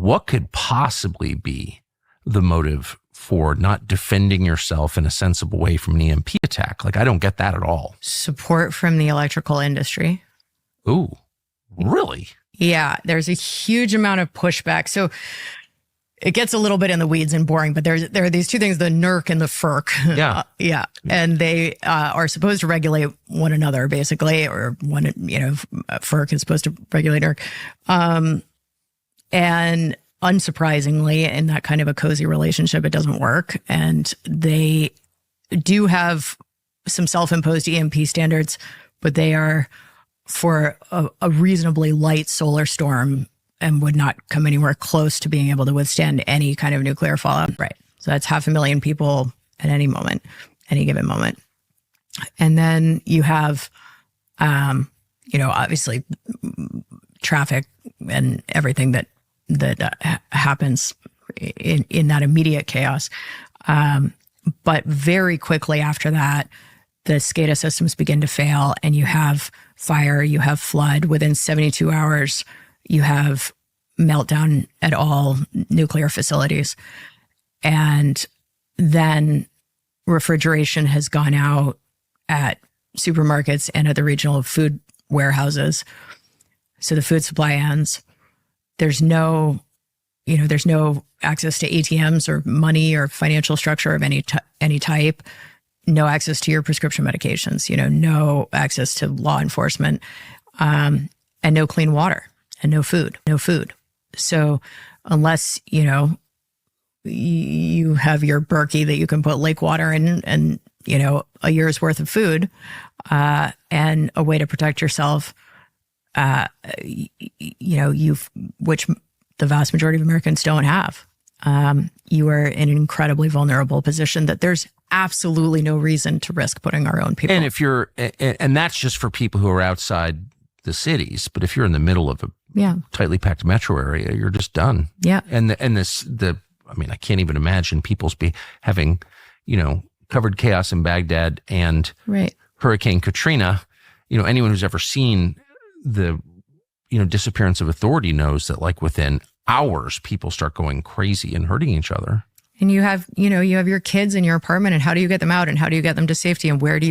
what could possibly be the motive for not defending yourself in a sensible way from an EMP attack? Like, I don't get that at all. Support from the electrical industry. Ooh, really? Yeah, there's a huge amount of pushback. So it gets a little bit in the weeds and boring, but there are these two things, the NERC and the FERC. Yeah. Yeah. And they are supposed to regulate one another, basically, or one, FERC is supposed to regulate NERC. And unsurprisingly, in that kind of a cozy relationship, it doesn't work. And they do have some self-imposed EMP standards, but they are for a reasonably light solar storm and would not come anywhere close to being able to withstand any kind of nuclear fallout. Right. So that's 500,000 people at any moment, any given moment. And then you have, obviously traffic and everything that happens in that immediate chaos. But very quickly after that, the SCADA systems begin to fail, and you have fire, you have flood. Within 72 hours, you have meltdown at all nuclear facilities. And then refrigeration has gone out at supermarkets and at the regional food warehouses. So the food supply ends. There's no access to ATMs or money or financial structure of any type. No access to your prescription medications, no access to law enforcement, and no clean water and no food. So unless, you have your Berkey that you can put lake water in and, a year's worth of food, and a way to protect yourself, which the vast majority of Americans don't have. You are in an incredibly vulnerable position that there's absolutely no reason to risk putting our own people. And if you're, and that's just for people who are outside the cities, but if you're in the middle of a tightly packed metro area, you're just done. Yeah. I can't even imagine people's having, covered chaos in Baghdad and Hurricane Katrina. Anyone who's ever seen the, disappearance of authority knows that, like, within hours, people start going crazy and hurting each other. And you have your kids in your apartment, and how do you get them out, and how do you get them to safety, and where do you